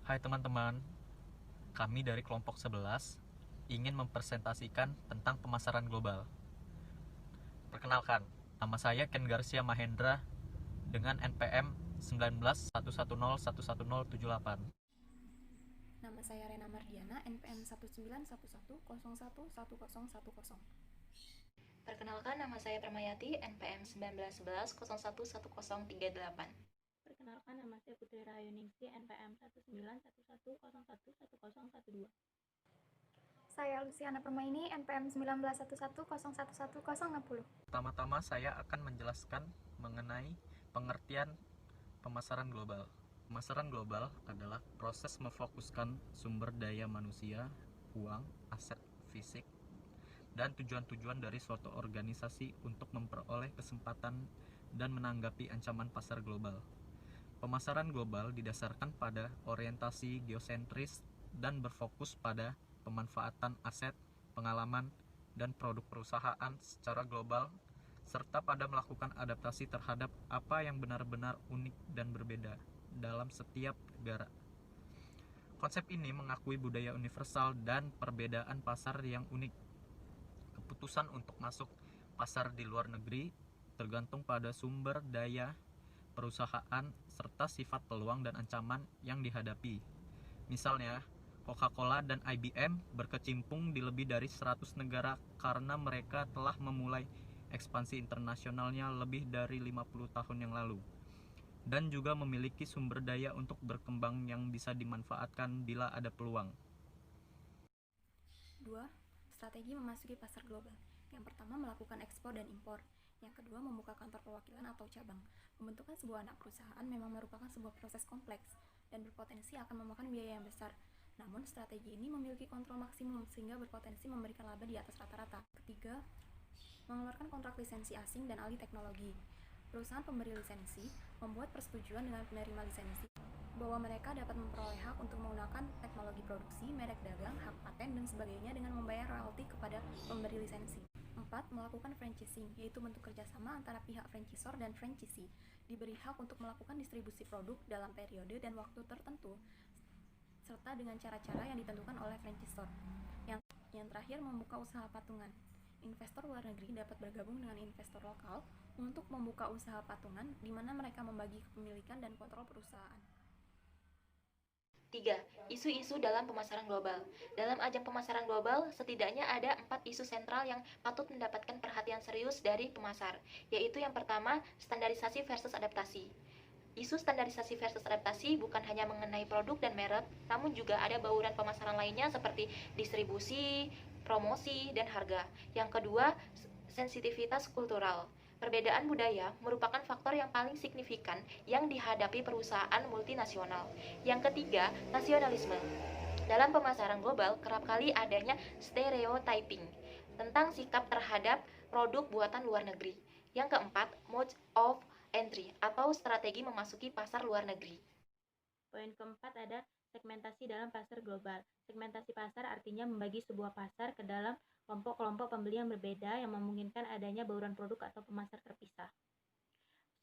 Hai teman-teman, kami dari kelompok 11 ingin mempresentasikan tentang pemasaran global. Perkenalkan, nama saya Ken Garcia Mahendra dengan NPM 1911011078. Nama saya Rena Mardiana, NPM 191101101010. Perkenalkan, nama saya Permayati, NPM 1911011038. Perkenalkan, nama saya Putri Rahayuningsi, NPM 191101101012. Saya Luciana Permaini, NPM 1911011060. Pertama-tama saya akan menjelaskan mengenai pengertian pemasaran global. Pemasaran global adalah proses memfokuskan sumber daya manusia, uang, aset fisik, dan tujuan-tujuan dari suatu organisasi untuk memperoleh kesempatan dan menanggapi ancaman pasar global. Pemasaran global didasarkan pada orientasi geosentris dan berfokus pada pemanfaatan aset, pengalaman, dan produk perusahaan secara global, serta pada melakukan adaptasi terhadap apa yang benar-benar unik dan berbeda dalam setiap negara. Konsep ini mengakui budaya universal dan perbedaan pasar yang unik. Keputusan untuk masuk pasar di luar negeri tergantung pada sumber daya perusahaan serta sifat peluang dan ancaman yang dihadapi. Misalnya, Coca-Cola dan IBM berkecimpung di lebih dari 100 negara karena mereka telah memulai ekspansi internasionalnya lebih dari 50 tahun yang lalu, dan juga memiliki sumber daya untuk berkembang yang bisa dimanfaatkan bila ada peluang. 2. Strategi memasuki pasar global. Yang pertama, melakukan ekspor dan impor. Yang kedua, membuka kantor perwakilan atau cabang. Pembentukan sebuah anak perusahaan memang merupakan sebuah proses kompleks dan berpotensi akan memakan biaya yang besar. Namun, strategi ini memiliki kontrol maksimum sehingga berpotensi memberikan laba di atas rata-rata. Ketiga, mengeluarkan kontrak lisensi asing dan alih teknologi. Perusahaan pemberi lisensi membuat persetujuan dengan penerima lisensi bahwa mereka dapat memperoleh hak untuk menggunakan teknologi produksi, merek dagang, hak paten, dan sebagainya dengan membayar royalti kepada pemberi lisensi. 4. Melakukan franchising, yaitu bentuk kerjasama antara pihak franchisor dan franchisee. Diberi hak untuk melakukan distribusi produk dalam periode dan waktu tertentu, serta dengan cara-cara yang ditentukan oleh franchisor. Yang terakhir, membuka usaha patungan. Investor luar negeri dapat bergabung dengan investor lokal untuk membuka usaha patungan di mana mereka membagi kepemilikan dan kontrol perusahaan. 3. Isu-isu dalam pemasaran global. Dalam ajang pemasaran global, setidaknya ada 4 isu sentral yang patut mendapatkan perhatian serius dari pemasar, yaitu yang pertama, standarisasi versus adaptasi. Isu standarisasi versus adaptasi bukan hanya mengenai produk dan merek, namun juga ada bauran pemasaran lainnya seperti distribusi, promosi, dan harga. Yang kedua, sensitivitas kultural. Perbedaan budaya merupakan faktor yang paling signifikan yang dihadapi perusahaan multinasional. Yang ketiga, nasionalisme. Dalam pemasaran global, kerap kali adanya stereotyping tentang sikap terhadap produk buatan luar negeri. Yang keempat, mode of entry atau strategi memasuki pasar luar negeri. Poin keempat ada segmentasi dalam pasar global. Segmentasi pasar artinya membagi sebuah pasar ke dalam kelompok-kelompok pembeli yang berbeda yang memungkinkan adanya bauran produk atau pemasar terpisah.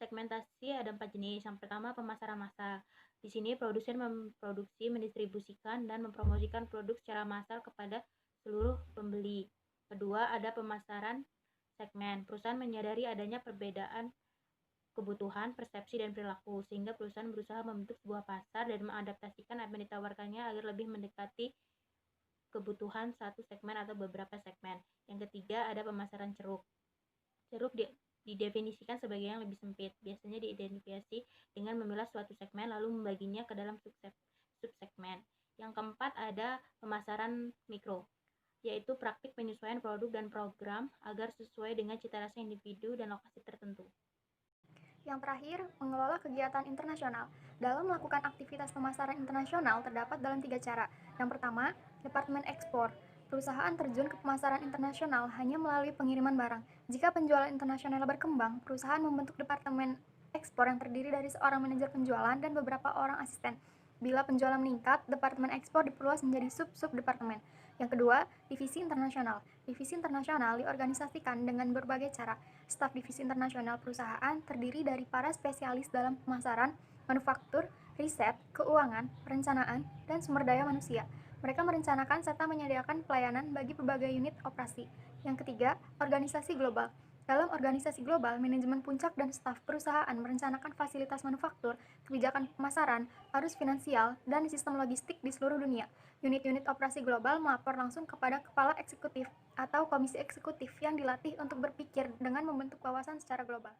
Segmentasi ada 4 jenis. Yang pertama, pemasaran massal. Di sini produsen memproduksi, mendistribusikan, dan mempromosikan produk secara massal kepada seluruh pembeli. Kedua, ada pemasaran segmen. Perusahaan menyadari adanya perbedaan kebutuhan, persepsi, dan perilaku, sehingga perusahaan berusaha membentuk sebuah pasar dan mengadaptasikan apa yang ditawarkannya agar lebih mendekati kebutuhan satu segmen atau beberapa segmen. Yang ketiga, ada pemasaran ceruk. Ceruk didefinisikan sebagai yang lebih sempit, biasanya diidentifikasi dengan memilah suatu segmen lalu membaginya ke dalam subsegmen. Yang keempat, ada pemasaran mikro, yaitu praktik penyesuaian produk dan program agar sesuai dengan cita rasa individu dan lokasi tertentu. Yang terakhir, mengelola kegiatan internasional. Dalam melakukan aktivitas pemasaran internasional terdapat dalam 3 cara. Yang pertama, Departemen Ekspor. Perusahaan terjun ke pemasaran internasional hanya melalui pengiriman barang. Jika penjualan internasional berkembang, perusahaan membentuk Departemen Ekspor yang terdiri dari seorang manajer penjualan dan beberapa orang asisten. Bila penjualan meningkat, Departemen Ekspor diperluas menjadi sub-departemen. Yang kedua, divisi internasional. Divisi internasional diorganisasikan dengan berbagai cara. Staf divisi internasional perusahaan terdiri dari para spesialis dalam pemasaran, manufaktur, riset, keuangan, perencanaan, dan sumber daya manusia. Mereka merencanakan serta menyediakan pelayanan bagi berbagai unit operasi. Yang ketiga, organisasi global. Dalam organisasi global, manajemen puncak dan staf perusahaan merencanakan fasilitas manufaktur, kebijakan pemasaran, arus finansial, dan sistem logistik di seluruh dunia. Unit-unit operasi global melapor langsung kepada kepala eksekutif atau komisi eksekutif yang dilatih untuk berpikir dengan membentuk wawasan secara global.